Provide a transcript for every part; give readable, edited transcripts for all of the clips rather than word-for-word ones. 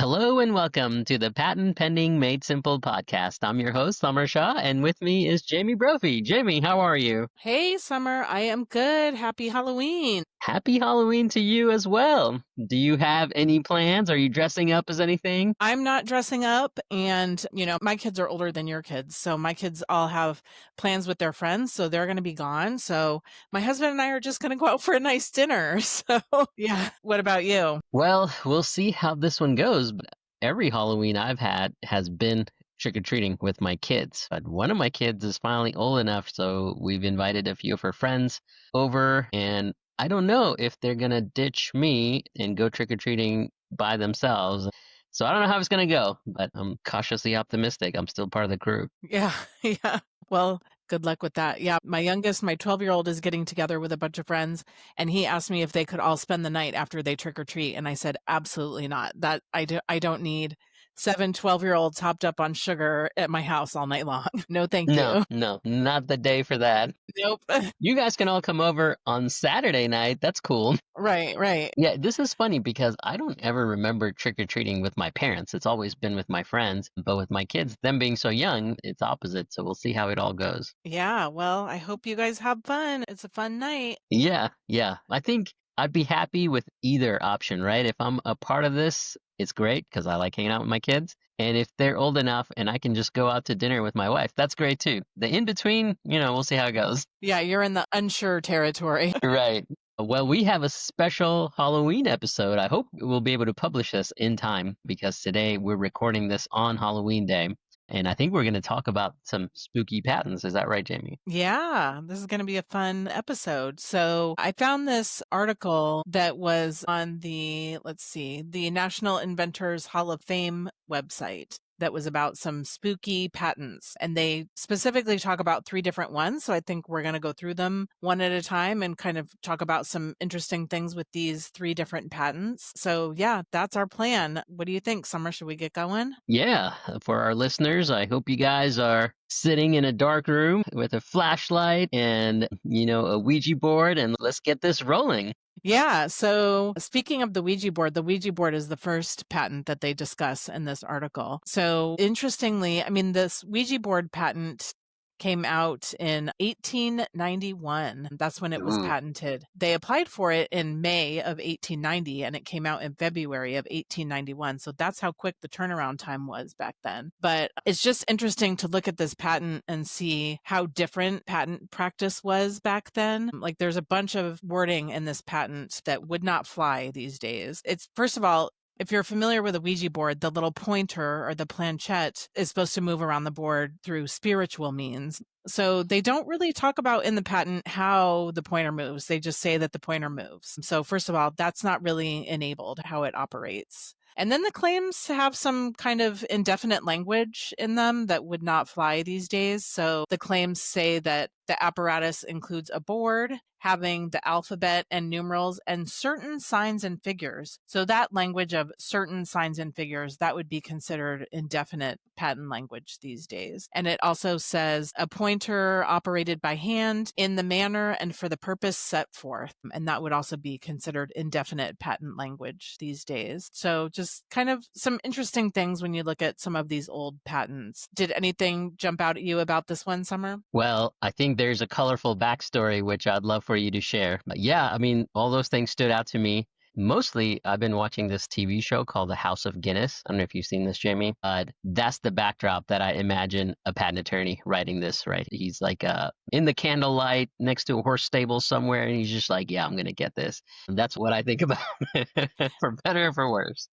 Hello and welcome to the Patent Pending Made Simple podcast. I'm your host, Samar Shah, and with me is Jamie Brophy. Jamie, how are you? Hey, Summer. I am good. Happy Halloween. Happy Halloween to you as well. Do you have any plans? Are you dressing up as anything? I'm not dressing up, and, my kids are older than your kids. So my kids all have plans with their friends, so they're going to be gone. So my husband and I are just going to go out for a nice dinner. So, yeah. What about you? Well, we'll see how this one goes. But every Halloween I've had has been trick-or-treating with my kids. But one of my kids is finally old enough, so we've invited a few of her friends over, and I don't know if they're gonna ditch me and go trick-or-treating by themselves. So I don't know how it's gonna go, but I'm cautiously optimistic. I'm still part of the crew. Yeah. Yeah. Well, good luck with that. Yeah. My youngest, my 12-year-old, is getting together with a bunch of friends, and he asked me if they could all spend the night after they trick or treat. And I said, absolutely not. That I don't need 12-year-olds hopped up on sugar at my house all night long. No, thank No, you. no, not the day for that. Nope. You guys can all come over on Saturday night. That's cool. Right, right. Yeah, this is funny because I don't ever remember trick-or-treating with my parents. It's always been with my friends. But with my kids, them being so young, it's opposite. So we'll see how it all goes. Yeah, well, I hope you guys have fun. It's a fun night. Yeah, yeah. I think I'd be happy with either option, right? If I'm a part of this, it's great because I like hanging out with my kids. And if they're old enough and I can just go out to dinner with my wife, that's great too. The in between, we'll see how it goes. Yeah, you're in the unsure territory. Right. Well, we have a special Halloween episode. I hope we'll be able to publish this in time because today we're recording this on Halloween Day. And I think we're going to talk about some spooky patents. Is that right, Jamie? Yeah, this is going to be a fun episode. So I found this article that was on the National Inventors Hall of Fame website that was about some spooky patents. And they specifically talk about 3 different ones. So I think we're going to go through them one at a time and kind of talk about some interesting things with these 3 different patents. So yeah, that's our plan. What do you think, Summer? Should we get going? Yeah, for our listeners, I hope you guys are sitting in a dark room with a flashlight and, a Ouija board, and let's get this rolling. Yeah. So speaking of the Ouija board is the first patent that they discuss in this article. So interestingly, this Ouija board patent came out in 1891. That's when it was Ooh. patented. They applied for it in May of 1890 and it came out in February of 1891. So that's how quick the turnaround time was back then. But it's just interesting to look at this patent and see how different patent practice was back then. Like there's a bunch of wording in this patent that would not fly these days. It's, first of all, if you're familiar with a Ouija board, the little pointer or the planchette is supposed to move around the board through spiritual means. So they don't really talk about in the patent how the pointer moves. They just say that the pointer moves. So first of all, that's not really enabled how it operates. And then the claims have some kind of indefinite language in them that would not fly these days. So the claims say that the apparatus includes a board having the alphabet and numerals and certain signs and figures. So that language of certain signs and figures, that would be considered indefinite patent language these days. And it also says a pointer operated by hand in the manner and for the purpose set forth. And that would also be considered indefinite patent language these days. So just kind of some interesting things when you look at some of these old patents. Did anything jump out at you about this one, Summer? Well, I think there's a colorful backstory, which I'd love for you to share. But yeah, all those things stood out to me. Mostly, I've been watching this TV show called The House of Guinness. I don't know if you've seen this, Jamie. That's the backdrop that I imagine a patent attorney writing this, right? He's like in the candlelight next to a horse stable somewhere, and he's just like, yeah, I'm going to get this. And that's what I think about, for better or for worse.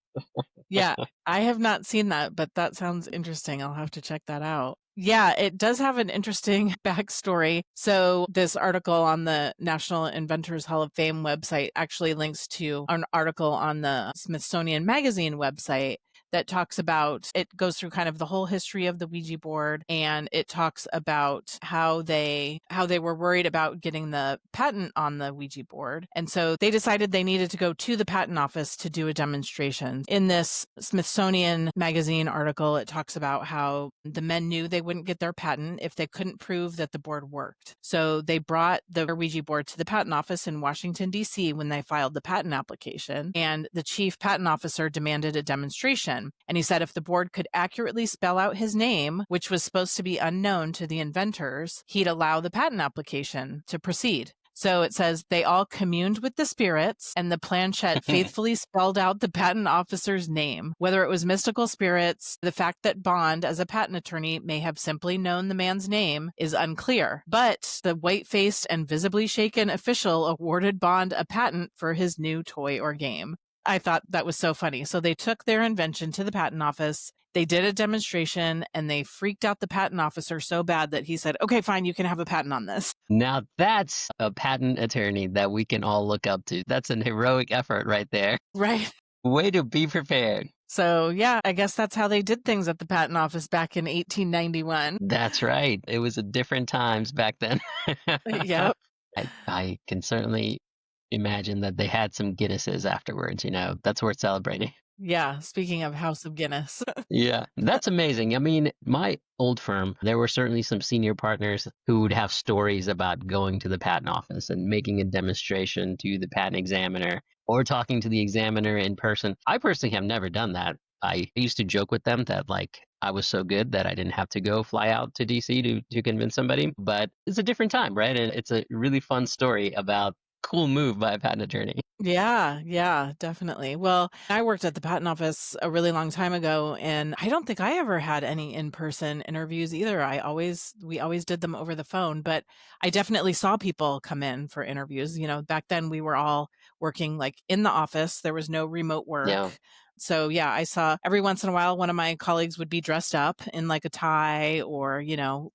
Yeah, I have not seen that, but that sounds interesting. I'll have to check that out. Yeah, it does have an interesting backstory. So this article on the National Inventors Hall of Fame website actually links to an article on the Smithsonian Magazine website that talks about, it goes through kind of the whole history of the Ouija board, and it talks about how they were worried about getting the patent on the Ouija board. And so they decided they needed to go to the patent office to do a demonstration. In this Smithsonian Magazine article, it talks about how the men knew they wouldn't get their patent if they couldn't prove that the board worked. So they brought the Ouija board to the patent office in Washington, D.C. when they filed the patent application, and the chief patent officer demanded a demonstration. 1991. And he said if the board could accurately spell out his name, which was supposed to be unknown to the inventors, he'd allow the patent application to proceed. So it says they all communed with the spirits, and the planchette faithfully spelled out the patent officer's name. Whether it was mystical spirits, the fact that Bond, as a patent attorney, may have simply known the man's name is unclear. But the white-faced and visibly shaken official awarded Bond a patent for his new toy or game. I thought that was so funny. So they took their invention to the patent office. They did a demonstration and they freaked out the patent officer so bad that he said, okay, fine, you can have a patent on this. Now that's a patent attorney that we can all look up to. That's an heroic effort right there. Right. Way to be prepared. So, yeah, I guess that's how they did things at the patent office back in 1891. That's right. It was a different times back then. Yep. I can certainly imagine that they had some Guinnesses afterwards, that's worth celebrating. Yeah, speaking of House of Guinness. Yeah, that's amazing. I mean, my old firm, there were certainly some senior partners who would have stories about going to the patent office and making a demonstration to the patent examiner or talking to the examiner in person. I personally have never done that. I used to joke with them that I was so good that I didn't have to go fly out to DC to convince somebody, but it's a different time, right? And it's a really fun story about cool move by a patent attorney. Yeah, definitely. Well, I worked at the patent office a really long time ago, and I don't think I ever had any in-person interviews either. We always did them over the phone, but I definitely saw people come in for interviews. Back then we were all working in the office. There was no remote work. Yeah. So yeah, I saw every once in a while one of my colleagues would be dressed up in a tie or,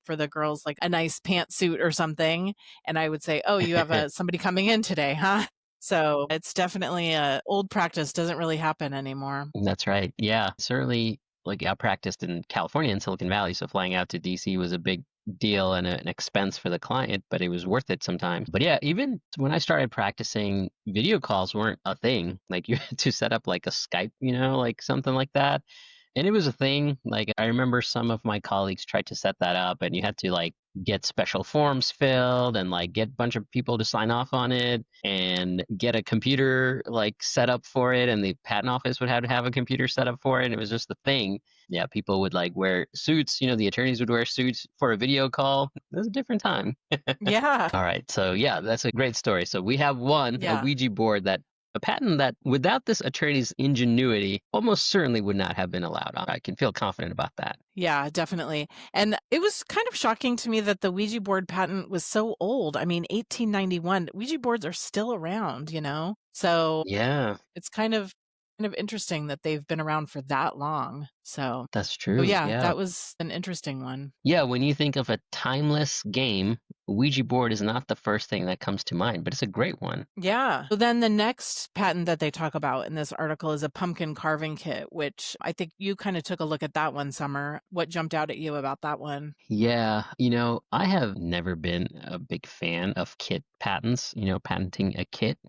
for the girls, a nice pantsuit or something. And I would say, oh, you have somebody coming in today, huh? So it's definitely a old practice, doesn't really happen anymore. That's right. Yeah, certainly. I practiced in California in Silicon Valley, so flying out to DC was a big deal and an expense for the client, but it was worth it sometimes. But yeah, even when I started practicing, video calls weren't a thing. You had to set up a Skype, something like that. And it was a thing. I remember some of my colleagues tried to set that up, and you had to get special forms filled and get a bunch of people to sign off on it and get a computer set up for it, and the patent office would have to have a computer set up for it. It was just a thing. Yeah, people would wear suits, the attorneys would wear suits for a video call. It was a different time. Yeah. All right. So yeah, that's a great story. So we have a Yeah. Ouija board a patent that without this attorney's ingenuity almost certainly would not have been allowed. I can feel confident about that. Yeah, definitely. And it was kind of shocking to me that the Ouija board patent was so old. I mean, 1891, Ouija boards are still around, So Yeah, it's kind of interesting that they've been around for that long. So, that's oh true. yeah, Yeah. that was an interesting one. Yeah, when you think of a timeless game, Ouija board is not the first thing that comes to mind, but it's a great one. Yeah. So then the next patent that they talk about in this article is a pumpkin carving kit, which I think you kind of took a look at that one, Summer. What jumped out at you about that one? Yeah, I have never been a big fan of kit patents, patenting a kit,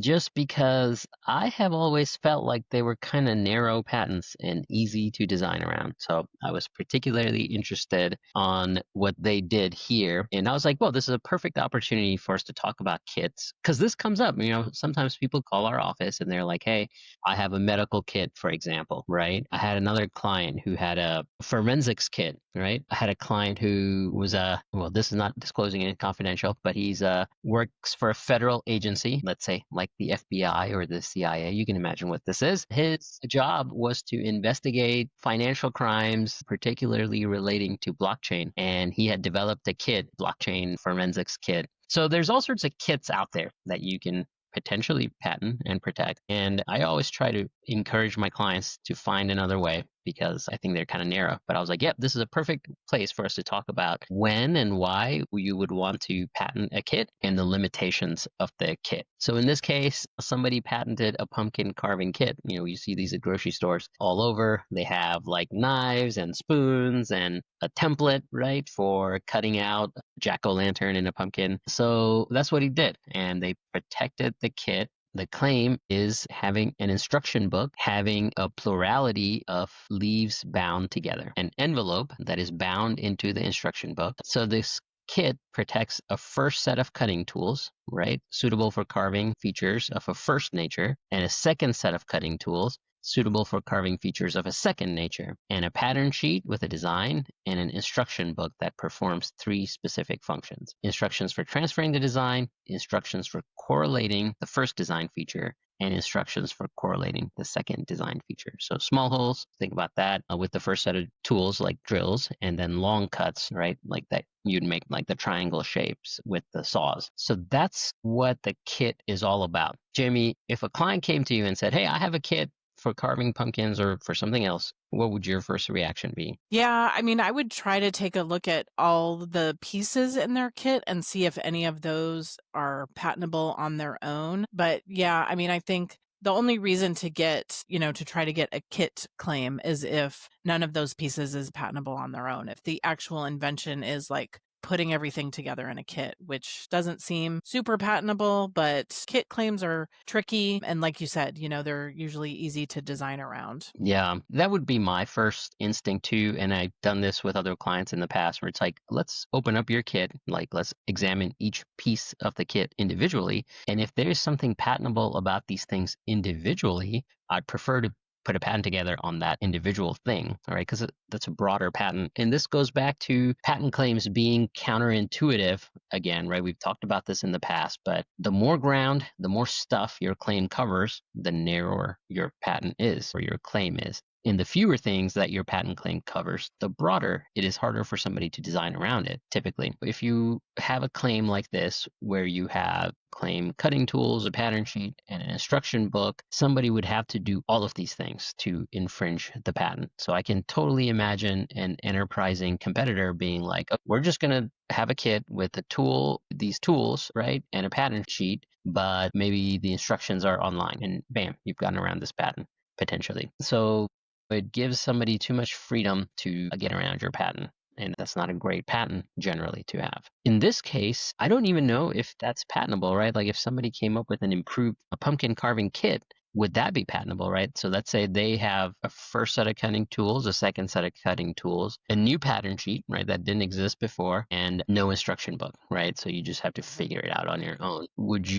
just because I have always felt like they were kind of narrow patents and easy to design around. So I was particularly interested on what they did here. And I was like, well, this is a perfect opportunity for us to talk about kits, because this comes up. Sometimes people call our office and they're like, hey, I have a medical kit, for example, right? I had another client who had a forensics kit, right? I had a client who was well, this is not disclosing it confidential, but he's works for a federal agency, let's say like the FBI or the CIA. You can imagine what this is. His job was to investigate financial crimes, particularly relating to blockchain. And he had developed a kit, blockchain forensics kit. So there's all sorts of kits out there that you can potentially patent and protect. And I always try to encourage my clients to find another way, because I think they're kind of narrow. But I was like, yep, this is a perfect place for us to talk about when and why you would want to patent a kit and the limitations of the kit. So in this case, somebody patented a pumpkin carving kit. You see these at grocery stores all over. They have knives and spoons and a template, right, for cutting out a jack-o'-lantern in a pumpkin. So that's what he did. And they protected the kit. The claim is having an instruction book having a plurality of leaves bound together, an envelope that is bound into the instruction book. So this kit protects a first set of cutting tools, right, suitable for carving features of a first nature, and a second set of cutting tools suitable for carving features of a second nature, and a pattern sheet with a design, and an instruction book that performs three specific functions: instructions for transferring the design, instructions for correlating the first design feature, and instructions for correlating the second design feature. So small holes, think about that with the first set of tools like drills, and then long cuts, right? Like that you'd make like the triangle shapes with the saws. So that's what the kit is all about. Jamie, if a client came to you and said, hey, I have a kit for carving pumpkins or for something else, what would your first reaction be? Yeah, I mean, I would try to take a look at all the pieces in their kit and see if any of those are patentable on their own. But yeah, I mean, I think the only reason to get, to try to get a kit claim is if none of those pieces is patentable on their own. If the actual invention is like putting everything together in a kit, which doesn't seem super patentable, but kit claims are tricky. And like you said, they're usually easy to design around. Yeah, that would be my first instinct too. And I've done this with other clients in the past where it's like, let's open up your kit, like let's examine each piece of the kit individually. And if there's something patentable about these things individually, I'd prefer to put a patent together on that individual thing, all right? Because that's a broader patent. And this goes back to patent claims being counterintuitive again, right? We've talked about this in the past, but the more ground, the more stuff your claim covers, the narrower your patent is or your claim is. And the fewer things that your patent claim covers, the broader it is harder for somebody to design around it, typically. If you have a claim like this, where you have claim cutting tools, a pattern sheet, and an instruction book, somebody would have to do all of these things to infringe the patent. So I can totally imagine an enterprising competitor being like, oh, we're just going to have a kit with a tool, these tools, right, and a pattern sheet, but maybe the instructions are online, and bam, you've gotten around this patent potentially. So it gives somebody too much freedom to get around your patent. And that's not a great patent generally to have. In this case, I don't even know if that's patentable, right? Like if somebody came up with an improved pumpkin carving kit, would that be patentable, right? So let's say they have a first set of cutting tools, a second set of cutting tools, a new pattern sheet, right, that didn't exist before, and no instruction book, right? So you just have to figure it out on your own.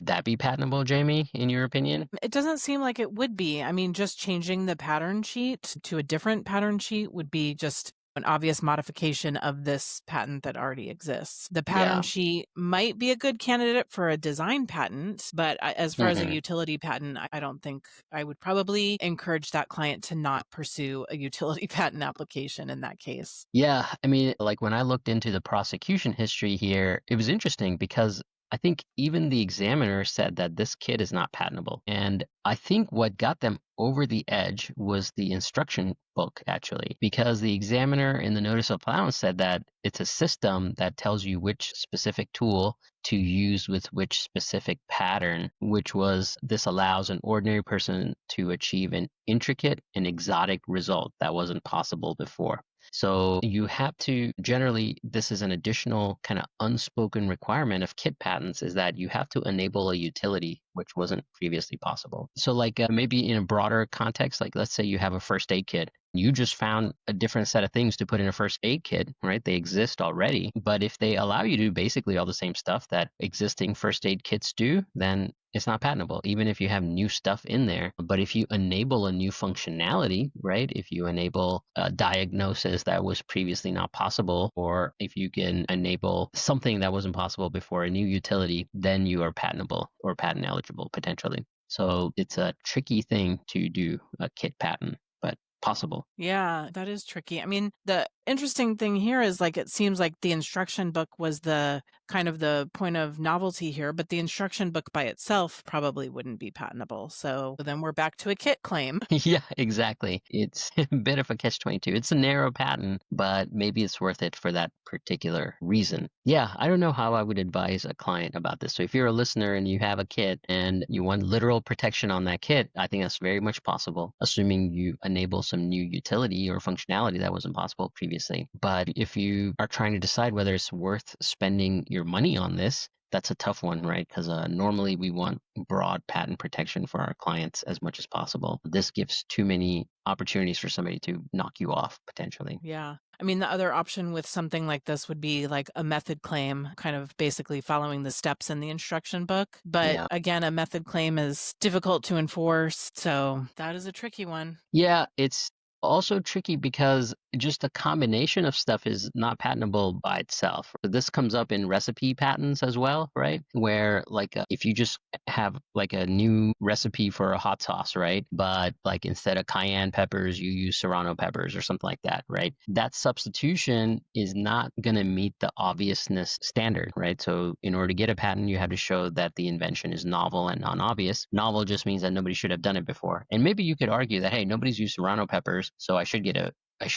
That be patentable, Jamie, in your opinion? It doesn't seem like it would be. I mean, just changing the pattern sheet to a different pattern sheet would be just an obvious modification of this patent that already exists. The pattern Yeah. sheet might be a good candidate for a design patent, but as far as a Mhm. utility patent, I don't think I would probably encourage that client to not pursue a utility patent application in that case. Yeah, I mean, like when I looked into the prosecution history here, it was interesting because I think even the examiner said that this kit is not patentable. And I think what got them over the edge was the instruction book, actually, because the examiner in the notice of allowance said that it's a system that tells you which specific tool to use with which specific pattern, which was this allows an ordinary person to achieve an intricate and exotic result that wasn't possible before. So you have to generally, this is an additional kind of unspoken requirement of kit patents, is that you have to enable a utility which wasn't previously possible. So like maybe in a broader context, like let's say you have a first aid kit. You just found a different set of things to put in a first aid kit, right? They exist already. But if they allow you to do basically all the same stuff that existing first aid kits do, then it's not patentable, even if you have new stuff in there. But if you enable a new functionality, right? If you enable a diagnosis that was previously not possible, or if you can enable something that wasn't possible before, a new utility, then you are patentable or patent eligible potentially. So it's a tricky thing to do a kit patent, but possible. Yeah, that is tricky. I mean, the interesting thing here is like it seems like the instruction book was the kind of the point of novelty here, but the instruction book by itself probably wouldn't be patentable. So then we're back to a kit claim. Yeah, exactly. It's a bit of a catch-22. It's a narrow patent, but maybe it's worth it for that particular reason. Yeah, I don't know how I would advise a client about this. So if you're a listener and you have a kit and you want literal protection on that kit, I think that's very much possible, assuming you enable some new utility or functionality that wasn't possible previously. But if you are trying to decide whether it's worth spending your money on this, that's a tough one, right? Because normally we want broad patent protection for our clients as much as possible. This gives too many opportunities for somebody to knock you off potentially. Yeah. I mean, the other option with something like this would be like a method claim, kind of basically following the steps in the instruction book. But Yeah. again, a method claim is difficult to enforce. So that is a tricky one. Yeah, it's also tricky because just a combination of stuff is not patentable by itself. This comes up in recipe patents as well, right? Where like if you just have like a new recipe for a hot sauce, right? But like instead of cayenne peppers, you use serrano peppers or something like that, right? That substitution is not going to meet the obviousness standard, right? So in order to get a patent, you have to show that the invention is novel and non-obvious. Novel just means that nobody should have done it before. And maybe you could argue that, hey, nobody's used serrano peppers, so I should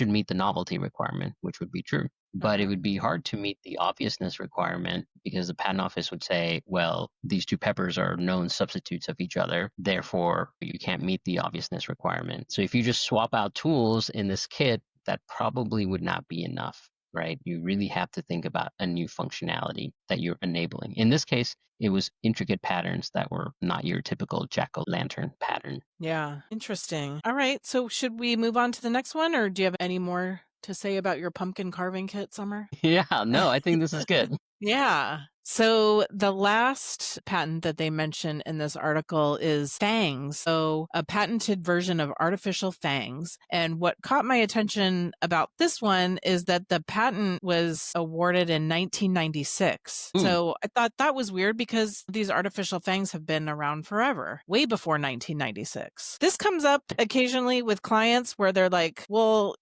meet the novelty requirement, which would be true. But it Mhm. would be hard to meet the obviousness requirement because the patent office would say, well, these two peppers are known substitutes of each other. Therefore, you can't meet the obviousness requirement. So if you just swap out tools in this kit, that probably would not be enough, right? You really have to think about a new functionality that you're enabling. In this case, it was intricate patterns that were not your typical jack-o'-lantern pattern. Yeah, interesting. All right. So should we move on to the next one, or do you have any more to say about your pumpkin carving kit, Summer? Yeah, no, I think this is good. Yeah. So the last patent that they mention in this article is fangs. So a patented version of artificial fangs. And what caught my attention about this one is that the patent was awarded in 1996. Ooh, So I thought that was weird because these artificial fangs have been around forever, way before 1996. This comes up occasionally with clients where they're like, well,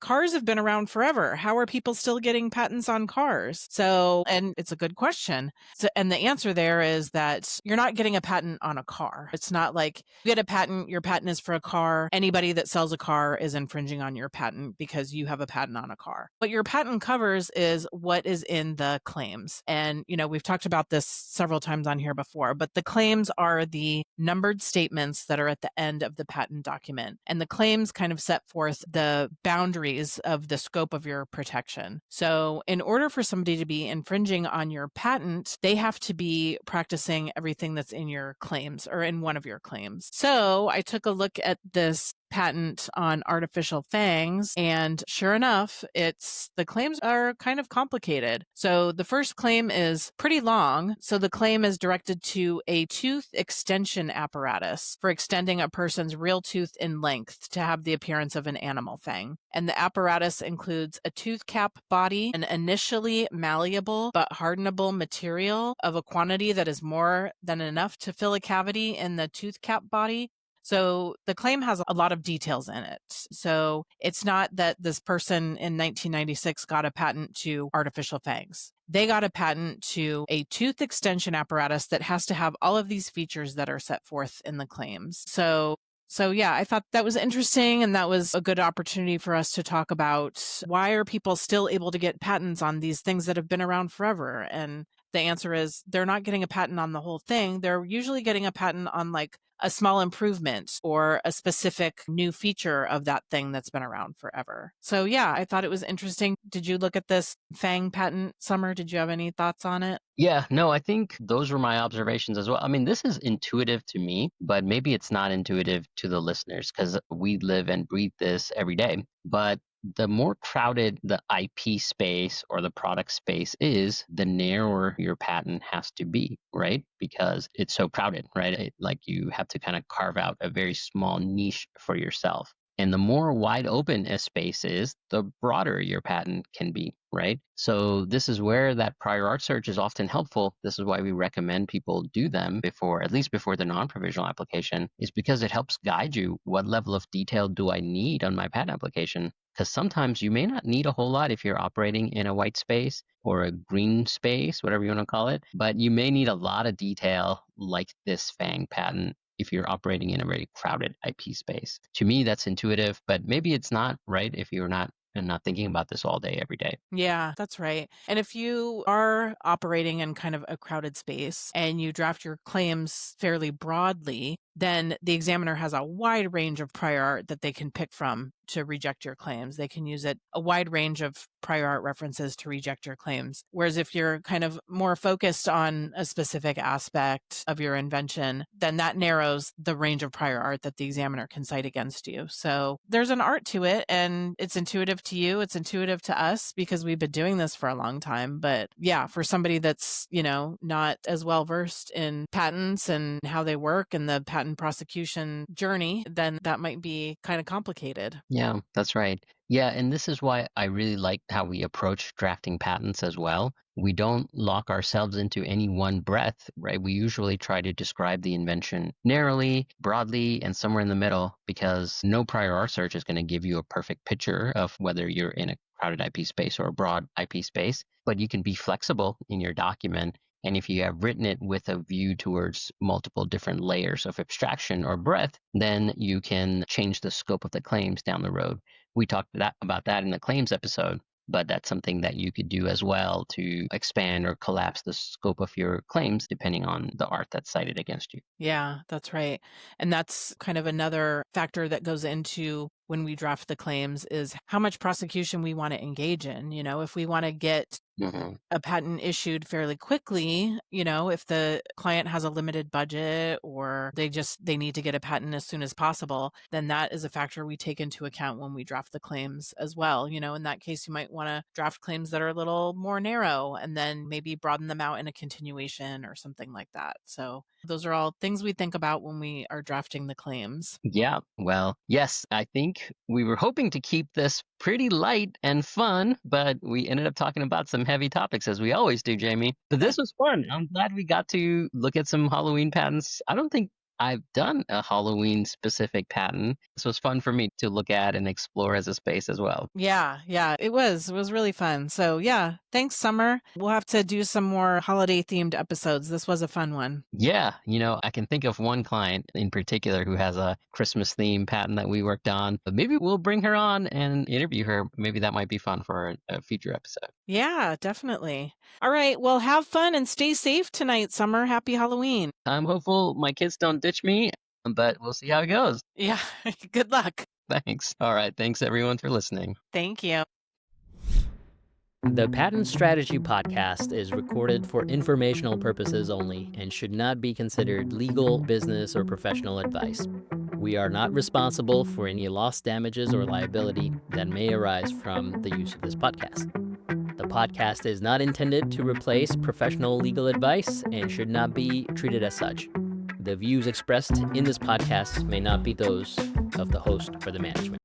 cars have been around forever. How are people still getting patents on cars? So, and it's a good question. So, and the answer there is that you're not getting a patent on a car. It's not like you get a patent, your patent is for a car. Anybody that sells a car is infringing on your patent because you have a patent on a car. What your patent covers is what is in the claims. And, we've talked about this several times on here before, but the claims are the numbered statements that are at the end of the patent document. And the claims kind of set forth the boundaries of the scope of your protection. So, in order for somebody to be infringing on your patent, they have to be practicing everything that's in your claims or in one of your claims. So I took a look at this patent on artificial fangs, and sure enough, the claims are kind of complicated. So the first claim is pretty long. So the claim is directed to a tooth extension apparatus for extending a person's real tooth in length to have the appearance of an animal fang. And the apparatus includes a tooth cap body, an initially malleable but hardenable material of a quantity that is more than enough to fill a cavity in the tooth cap body. So the claim has a lot of details in it. So it's not that this person in 1996 got a patent to artificial fangs. They got a patent to a tooth extension apparatus that has to have all of these features that are set forth in the claims. So yeah, I thought that was interesting, and that was a good opportunity for us to talk about why are people still able to get patents on these things that have been around forever? And the answer is they're not getting a patent on the whole thing. They're usually getting a patent on like a small improvement or a specific new feature of that thing that's been around forever. So yeah, I thought it was interesting. Did you look at this Fang patent, Summer? Did you have any thoughts on it? yeah, no, I think those were my observations as well. I mean, this is intuitive to me, but maybe it's not intuitive to the listeners because we live and breathe this every day. But the more crowded the IP space or the product space is, the narrower your patent has to be, right? Because it's so crowded, right? Like you have to kind of carve out a very small niche for yourself. And the more wide open a space is, the broader your patent can be, right? So this is where that prior art search is often helpful. This is why we recommend people do them before, at least before the non-provisional application, is because it helps guide you. What level of detail do I need on my patent application? Because sometimes you may not need a whole lot if you're operating in a white space or a green space, whatever you want to call it, but you may need a lot of detail like this FANG patent if you're operating in a very crowded IP space. To me, that's intuitive, but maybe it's not, right? If you're not thinking about this all day, every day. Yeah, that's right. And if you are operating in kind of a crowded space and you draft your claims fairly broadly, then the examiner has a wide range of prior art that they can pick from to reject your claims. They can use a wide range of prior art references to reject your claims. Whereas if you're kind of more focused on a specific aspect of your invention, then that narrows the range of prior art that the examiner can cite against you. So there's an art to it, and it's intuitive to you. It's intuitive to us because we've been doing this for a long time. But yeah, for somebody that's, not as well versed in patents and how they work and the patent prosecution journey, then that might be kind of complicated. Yeah, that's right. Yeah, and this is why I really like how we approach drafting patents as well. We don't lock ourselves into any one breadth, right? We usually try to describe the invention narrowly, broadly, and somewhere in the middle because no prior art search is going to give you a perfect picture of whether you're in a crowded IP space or a broad IP space. But you can be flexible in your document. And if you have written it with a view towards multiple different layers of abstraction or breadth, then you can change the scope of the claims down the road. We talked about that in the claims episode, but that's something that you could do as well to expand or collapse the scope of your claims depending on the art that's cited against you. Yeah, that's right. And that's kind of another factor that goes into when we draft the claims is how much prosecution we want to engage in. If we want to get Mhm. a patent issued fairly quickly, if the client has a limited budget or they need to get a patent as soon as possible, then that is a factor we take into account when we draft the claims as well. In that case, you might want to draft claims that are a little more narrow and then maybe broaden them out in a continuation or something like that. So those are all things we think about when we are drafting the claims. Yeah, well, yes, I think we were hoping to keep this pretty light and fun, but we ended up talking about some heavy topics as we always do, Jamie. But this was fun. I'm glad we got to look at some Halloween patents. I don't think I've done a Halloween specific patent. This was fun for me to look at and explore as a space as well. Yeah, it was. It was really fun. So, yeah, thanks, Summer. We'll have to do some more holiday themed episodes. This was a fun one. Yeah, I can think of one client in particular who has a Christmas theme patent that we worked on. But maybe we'll bring her on and interview her. Maybe that might be fun for a future episode. Yeah, definitely. All right. Well, have fun and stay safe tonight, Summer. Happy Halloween. I'm hopeful my kids don't ditch me, but we'll see how it goes. Yeah. Good luck. Thanks. All right. Thanks everyone for listening. Thank you. The Patent Strategy Podcast is recorded for informational purposes only and should not be considered legal, business, or professional advice. We are not responsible for any loss, damages, or liability that may arise from the use of this podcast. The podcast is not intended to replace professional legal advice and should not be treated as such. The views expressed in this podcast may not be those of the host or the management.